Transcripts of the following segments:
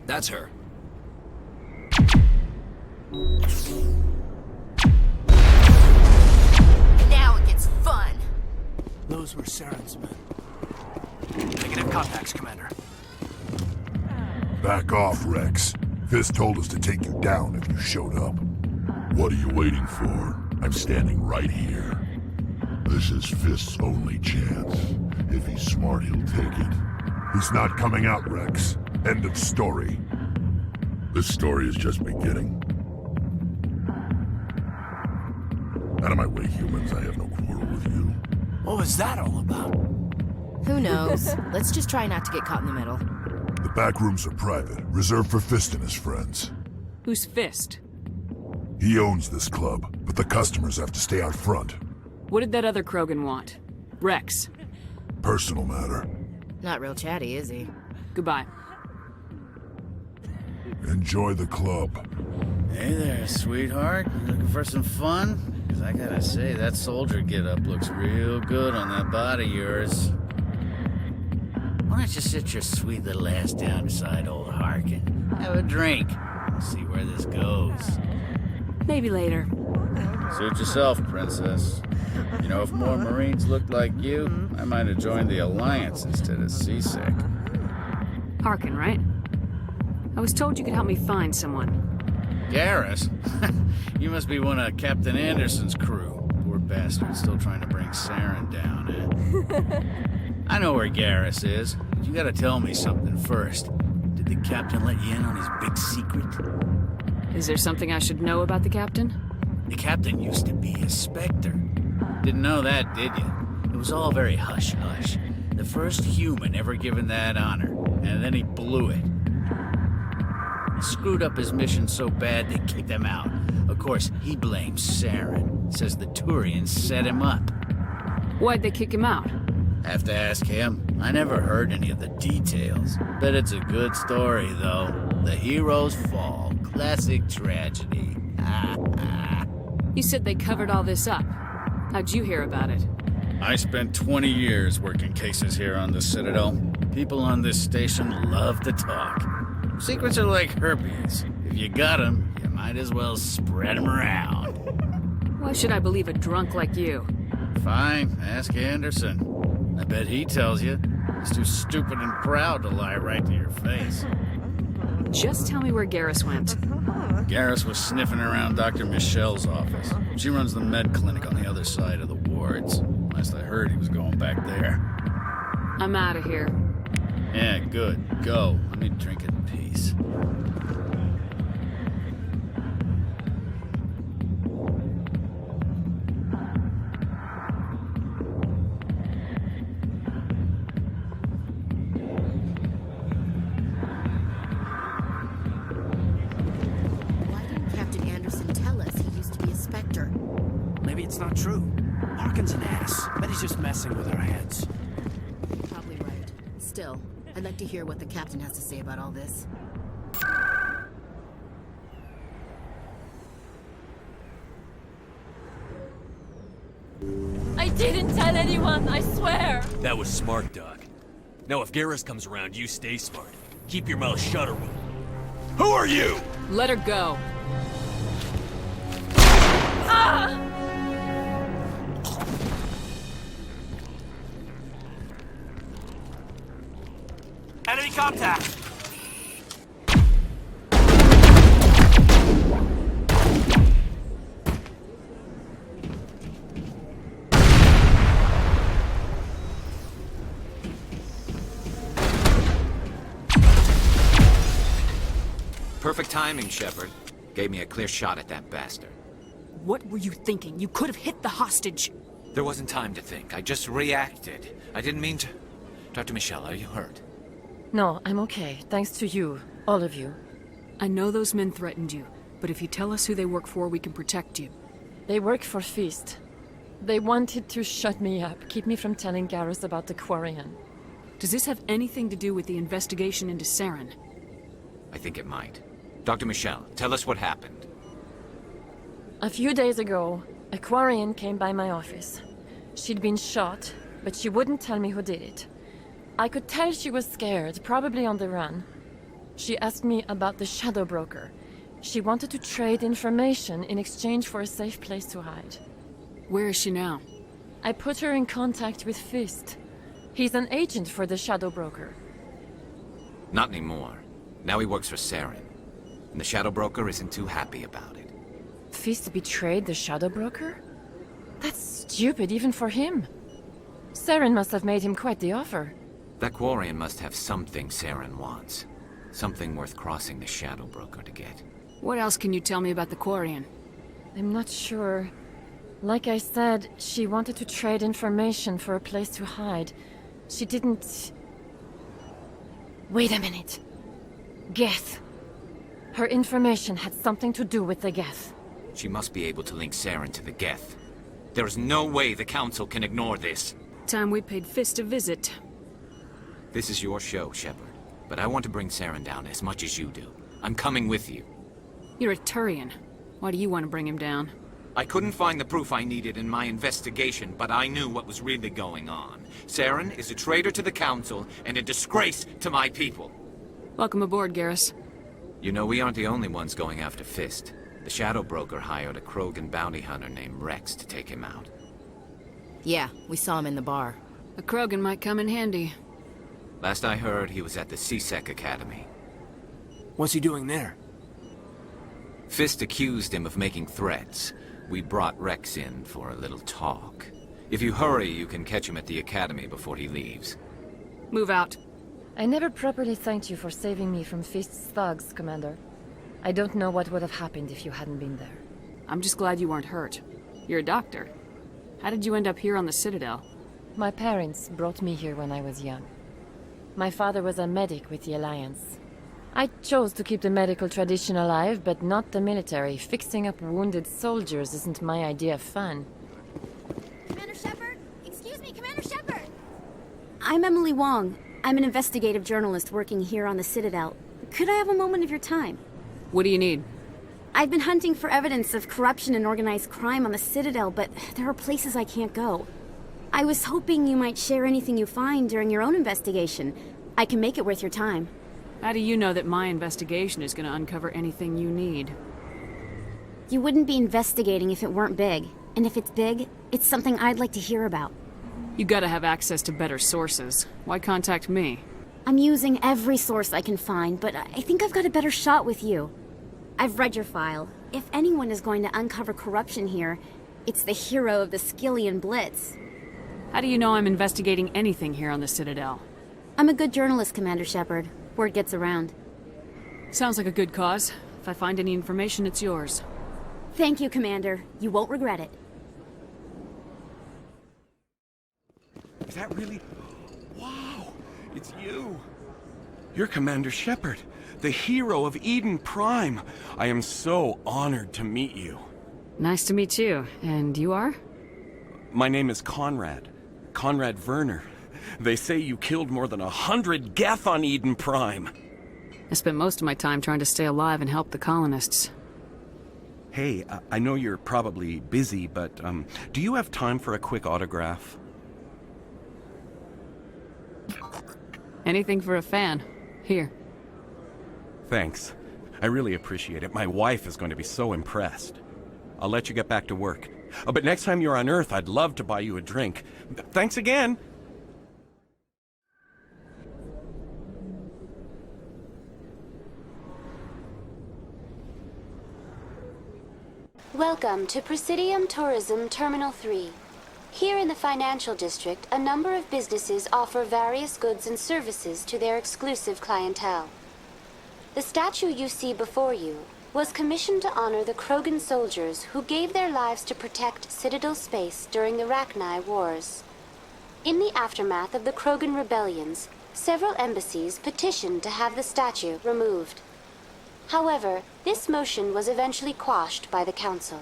That's her. Now it gets fun. Those were Saren's men. Negative contacts, Commander. Back off, Rex. Fist told us to take you down if you showed up. What are you waiting for? I'm standing right here. This is Fist's only chance. If he's smart, he'll take it. He's not coming out, Rex. End of story. This story is just beginning. Out of my way, humans. I have no quarrel with you. What was that all about? Who knows? Let's just try not to get caught in the middle. The back rooms are private, reserved for Fist and his friends. Who's Fist? He owns this club, but the customers have to stay out front. What did that other Krogan want? Rex. Personal matter. Not real chatty, is he? Goodbye. Enjoy the club. Hey there, sweetheart. You looking for some fun? Because I gotta say, that soldier get-up looks real good on that body of yours. Why don't you sit your sweet little ass down beside old Harkin? Have a drink. See where this goes. Maybe later. Suit yourself, princess. You know, if more Marines looked like you, I might have joined the Alliance instead of Seasick. Harkin, right? I was told you could help me find someone. Garrus? You must be one of Captain Anderson's crew. Poor bastard, still trying to bring Saren down, eh? I know where Garrus is, but you gotta tell me something first. Did the captain let you in on his big secret? Is there something I should know about the captain? The captain used to be a Spectre. Didn't know that, did you? It was all very hush-hush. The first human ever given that honor, and then he blew it. He screwed up his mission so bad they kicked him out. Of course, he blames Saren. Says the Turians set him up. Why'd they kick him out? Have to ask him. I never heard any of the details. Bet it's a good story, though. The heroes fall. Classic tragedy. You said they covered all this up. How'd you hear about it? I spent 20 years working cases here on the Citadel. People on this station love to talk. Secrets are like herpes. If you got them, you might as well spread them around. Why should I believe a drunk like you? Fine, ask Anderson. I bet he tells you. He's too stupid and proud to lie right to your face. Just tell me where Garrus went. Garrus was sniffing around Dr. Michelle's office. She runs the med clinic on the other side of the wards. Last I heard, he was going back there. I'm out of here. Yeah, good. Go. Let me drink in peace. Why didn't Captain Anderson tell us he used to be a Spectre? Maybe it's not true. Harkin's an ass. Bet he's just messing with our heads. Probably right. Still, I'd like to hear what the captain has to say about all this. I didn't tell anyone, I swear! That was smart, Doc. Now if Garrus comes around, you stay smart. Keep your mouth shut or we'll... Who are you? Let her go. Ah! Enemy contact! Perfect timing, Shepard. Gave me a clear shot at that bastard. What were you thinking? You could have hit the hostage. There wasn't time to think. I just reacted. I didn't mean to... Dr. Michelle, are you hurt? No, I'm okay, thanks to you, all of you. I know those men threatened you, but if you tell us who they work for, we can protect you. They work for Feast. They wanted to shut me up, keep me from telling Garrus about the Quarian. Does this have anything to do with the investigation into Saren? I think it might. Dr. Michelle, tell us what happened. A few days ago, a Quarian came by my office. She'd been shot, but she wouldn't tell me who did it. I could tell she was scared, probably on the run. She asked me about the Shadow Broker. She wanted to trade information in exchange for a safe place to hide. Where is she now? I put her in contact with Fist. He's an agent for the Shadow Broker. Not anymore. Now he works for Saren. And the Shadow Broker isn't too happy about it. Fist betrayed the Shadow Broker? That's stupid even for him. Saren must have made him quite the offer. That Quarian must have something Saren wants. Something worth crossing the Shadow Broker to get. What else can you tell me about the Quarian? I'm not sure. Like I said, she wanted to trade information for a place to hide. She didn't... Wait a minute. Geth. Her information had something to do with the Geth. She must be able to link Saren to the Geth. There is no way the Council can ignore this. Time we paid Fist a visit. This is your show, Shepard. But I want to bring Saren down as much as you do. I'm coming with you. You're a Turian. Why do you want to bring him down? I couldn't find the proof I needed in my investigation, but I knew what was really going on. Saren is a traitor to the Council and a disgrace to my people. Welcome aboard, Garrus. You know, we aren't the only ones going after Fist. The Shadow Broker hired a Krogan bounty hunter named Rex to take him out. Yeah, we saw him in the bar. A Krogan might come in handy. Last I heard, he was at the CSEC Academy. What's he doing there? Fist accused him of making threats. We brought Rex in for a little talk. If you hurry, you can catch him at the Academy before he leaves. Move out. I never properly thanked you for saving me from Fist's thugs, Commander. I don't know what would have happened if you hadn't been there. I'm just glad you weren't hurt. You're a doctor. How did you end up here on the Citadel? My parents brought me here when I was young. My father was a medic with the Alliance. I chose to keep the medical tradition alive, but not the military. Fixing up wounded soldiers isn't my idea of fun. Commander Shepard? Excuse me, Commander Shepard! I'm Emily Wong. I'm an investigative journalist working here on the Citadel. Could I have a moment of your time? What do you need? I've been hunting for evidence of corruption and organized crime on the Citadel, but there are places I can't go. I was hoping you might share anything you find during your own investigation. I can make it worth your time. How do you know that my investigation is going to uncover anything you need? You wouldn't be investigating if it weren't big. And if it's big, it's something I'd like to hear about. You gotta have access to better sources. Why contact me? I'm using every source I can find, but I think I've got a better shot with you. I've read your file. If anyone is going to uncover corruption here, it's the hero of the Skillian Blitz. How do you know I'm investigating anything here on the Citadel? I'm a good journalist, Commander Shepard. Word gets around. Sounds like a good cause. If I find any information, it's yours. Thank you, Commander. You won't regret it. Is that really... Wow! It's you! You're Commander Shepard, the hero of Eden Prime. I am so honored to meet you. Nice to meet you. And you are? My name is Conrad. Conrad Werner. They say you killed more than 100 Geth on Eden Prime. I spent most of my time trying to stay alive and help the colonists. Hey, I know you're probably busy, but do you have time for a quick autograph? Anything for a fan. Here. Thanks. I really appreciate it. My wife is going to be so impressed. I'll let you get back to work. Oh, but next time you're on Earth, I'd love to buy you a drink. Thanks again! Welcome to Presidium Tourism Terminal 3. Here in the financial district, a number of businesses offer various goods and services to their exclusive clientele. The statue you see before you was commissioned to honor the Krogan soldiers who gave their lives to protect Citadel space during the Rachni Wars. In the aftermath of the Krogan rebellions, several embassies petitioned to have the statue removed. However, this motion was eventually quashed by the Council.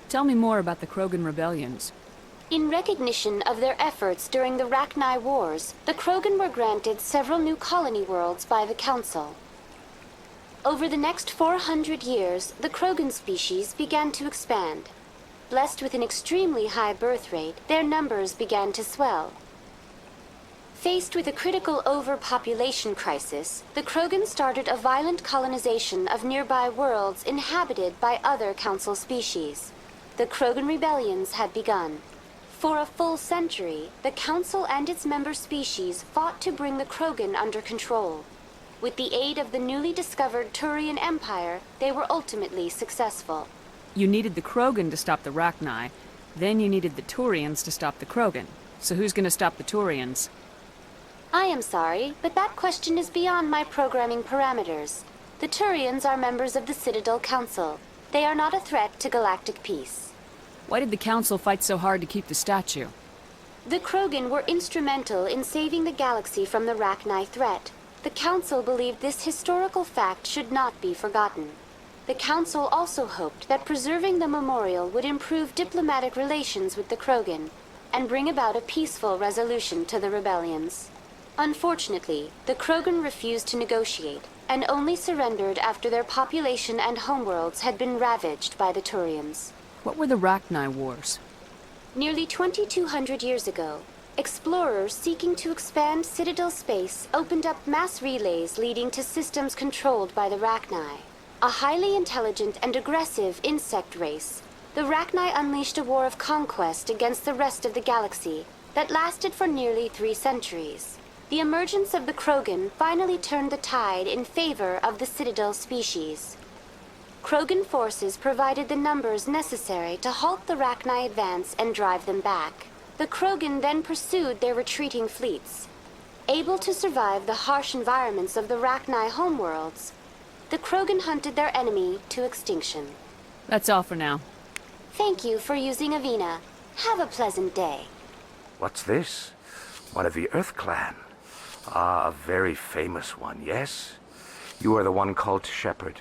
Tell me more about the Krogan rebellions. In recognition of their efforts during the Rachni Wars, the Krogan were granted several new colony worlds by the Council. Over the next 400 years, the Krogan species began to expand. Blessed with an extremely high birth rate, their numbers began to swell. Faced with a critical overpopulation crisis, the Krogan started a violent colonization of nearby worlds inhabited by other Council species. The Krogan rebellions had begun. For a full century, the Council and its member species fought to bring the Krogan under control. With the aid of the newly discovered Turian Empire, they were ultimately successful. You needed the Krogan to stop the Rachni, then you needed the Turians to stop the Krogan. So who's gonna stop the Turians? I am sorry, but that question is beyond my programming parameters. The Turians are members of the Citadel Council. They are not a threat to galactic peace. Why did the Council fight so hard to keep the statue? The Krogan were instrumental in saving the galaxy from the Rachni threat. The Council believed this historical fact should not be forgotten. The Council also hoped that preserving the memorial would improve diplomatic relations with the Krogan and bring about a peaceful resolution to the rebellions. Unfortunately, the Krogan refused to negotiate and only surrendered after their population and homeworlds had been ravaged by the Turians. What were the Rachni Wars? Nearly 2,200 years ago, explorers seeking to expand Citadel space opened up mass relays leading to systems controlled by the Rachni. A highly intelligent and aggressive insect race, the Rachni unleashed a war of conquest against the rest of the galaxy that lasted for nearly 3 centuries. The emergence of the Krogan finally turned the tide in favor of the Citadel species. Krogan forces provided the numbers necessary to halt the Rachni advance and drive them back. The Krogan then pursued their retreating fleets. Able to survive the harsh environments of the Rachni homeworlds, the Krogan hunted their enemy to extinction. That's all for now. Thank you for using Avina. Have a pleasant day. What's this? One of the Earth Clan. Ah, a very famous one, yes? You are the one called Shepard.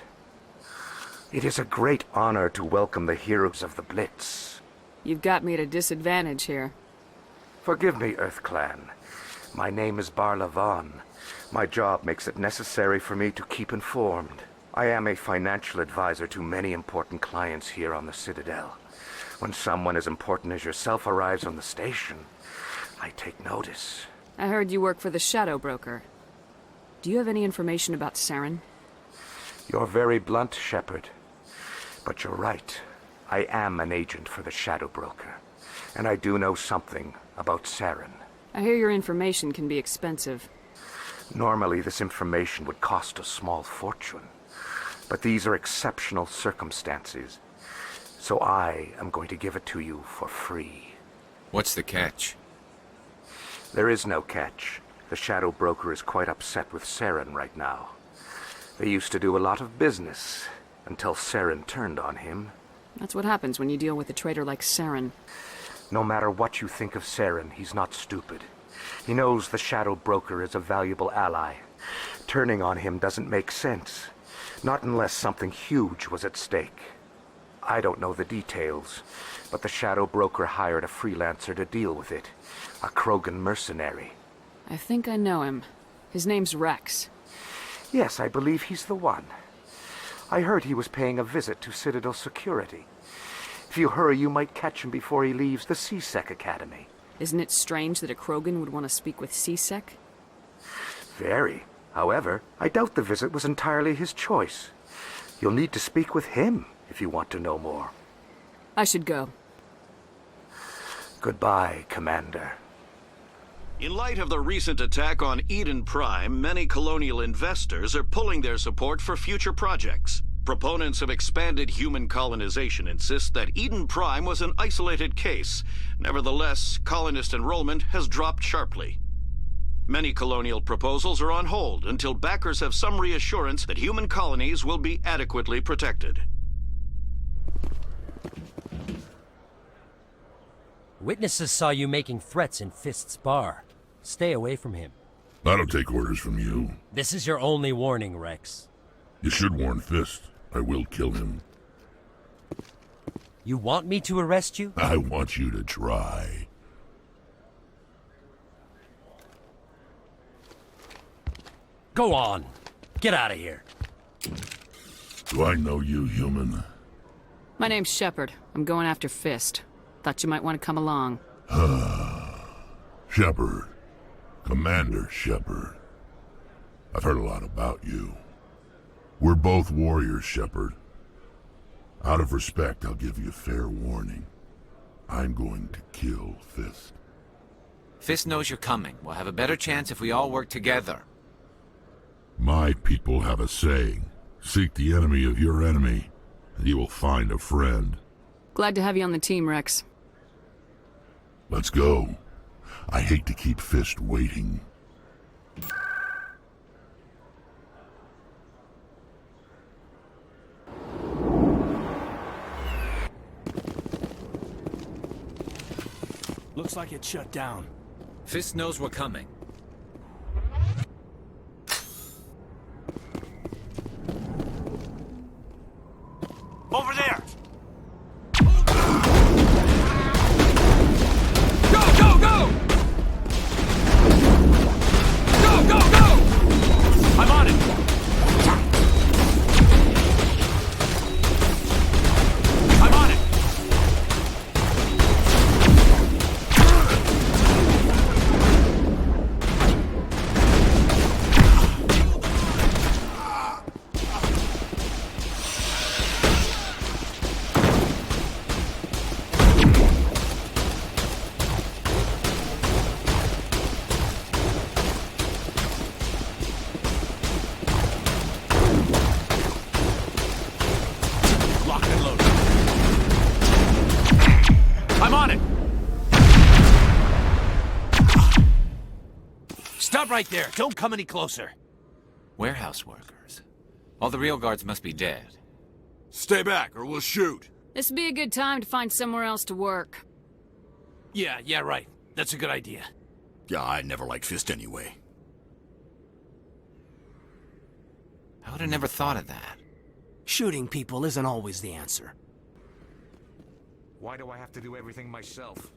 It is a great honor to welcome the heroes of the Blitz. You've got me at a disadvantage here. Forgive me, Earth Clan. My name is Barla Vaughn. My job makes it necessary for me to keep informed. I am a financial advisor to many important clients here on the Citadel. When someone as important as yourself arrives on the station, I take notice. I heard you work for the Shadow Broker. Do you have any information about Saren? You're very blunt, Shepard. But you're right. I am an agent for the Shadow Broker. And I do know something about Saren. I hear your information can be expensive. Normally, this information would cost a small fortune. But these are exceptional circumstances. So I am going to give it to you for free. What's the catch? There is no catch. The Shadow Broker is quite upset with Saren right now. They used to do a lot of business, until Saren turned on him. That's what happens when you deal with a traitor like Saren. No matter what you think of Saren, he's not stupid. He knows the Shadow Broker is a valuable ally. Turning on him doesn't make sense. Not unless something huge was at stake. I don't know the details, but the Shadow Broker hired a freelancer to deal with it. A Krogan mercenary. I think I know him. His name's Rex. Yes, I believe he's the one. I heard he was paying a visit to Citadel security. If you hurry, you might catch him before he leaves the C-Sec Academy. Isn't it strange that a Krogan would want to speak with C-Sec? Very. However, I doubt the visit was entirely his choice. You'll need to speak with him if you want to know more. I should go. Goodbye, Commander. In light of the recent attack on Eden Prime, many colonial investors are pulling their support for future projects. Proponents of expanded human colonization insist that Eden Prime was an isolated case. Nevertheless, colonist enrollment has dropped sharply. Many colonial proposals are on hold until backers have some reassurance that human colonies will be adequately protected. Witnesses saw you making threats in Fist's bar. Stay away from him. I don't take orders from you. This is your only warning, Rex. You should warn Fist. I will kill him. You want me to arrest you? I want you to try. Go on. Get out of here. Do I know you, human? My name's Shepard. I'm going after Fist. Thought you might want to come along. Shepard. Commander Shepard. I've heard a lot about you. We're both warriors, Shepard. Out of respect, I'll give you fair warning. I'm going to kill Fist. Fist knows you're coming. We'll have a better chance if we all work together. My people have a saying. Seek the enemy of your enemy, and you will find a friend. Glad to have you on the team, Rex. Let's go. I hate to keep Fist waiting. Looks like it's shut down. Fist knows we're coming. Over there! Go, go, go! Go, go, go! I'm on it! I'm on it! Right there. Don't come any closer. Warehouse workers. All the real guards must be dead. Stay back or we'll shoot. This'd be a good time to find somewhere else to work. Yeah, right. That's a good idea. Yeah, I never liked Fist anyway. I would have never thought of that. Shooting people isn't always the answer. Why do I have to do everything myself?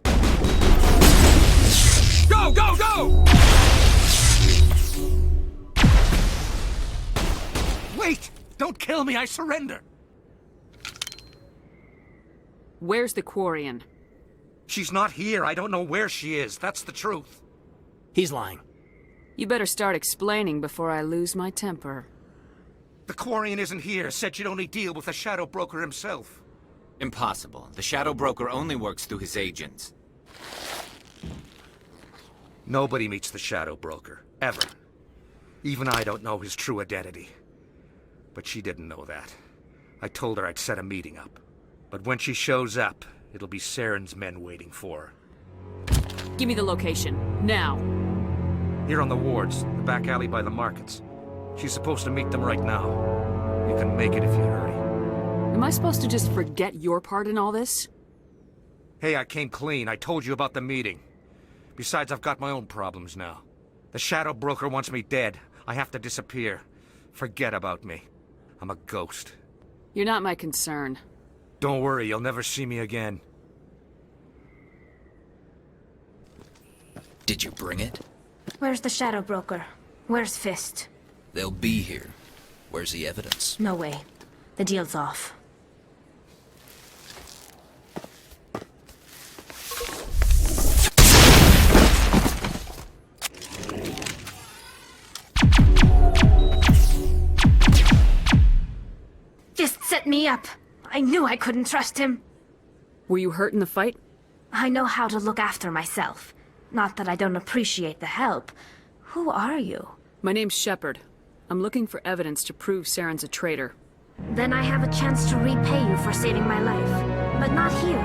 Go, go, go! Wait! Don't kill me, I surrender! Where's the Quarian? She's not here. I don't know where she is. That's the truth. He's lying. You better start explaining before I lose my temper. The Quarian isn't here. Said you'd only deal with the Shadow Broker himself. Impossible. The Shadow Broker only works through his agents. Nobody meets the Shadow Broker. Ever. Even I don't know his true identity. But she didn't know that. I told her I'd set a meeting up. But when she shows up, it'll be Saren's men waiting for her. Give me the location. Now. Here on the wards, the back alley by the markets. She's supposed to meet them right now. You can make it if you hurry. Am I supposed to just forget your part in all this? Hey, I came clean. I told you about the meeting. Besides, I've got my own problems now. The Shadow Broker wants me dead. I have to disappear. Forget about me. I'm a ghost. You're not my concern. Don't worry, you'll never see me again. Did you bring it? Where's the Shadow Broker? Where's Fist? They'll be here. Where's the evidence? No way. The deal's off. Fist set me up. I knew I couldn't trust him. Were you hurt in the fight? I know how to look after myself. Not that I don't appreciate the help. Who are you? My name's Shepard. I'm looking for evidence to prove Saren's a traitor. Then I have a chance to repay you for saving my life. But not here.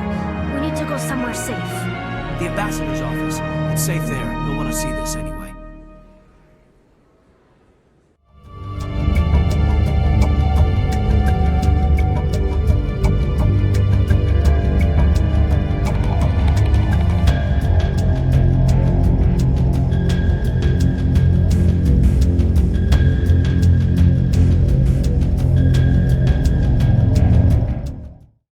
We need to go somewhere safe. The ambassador's office. It's safe there. You'll want to see this anyway.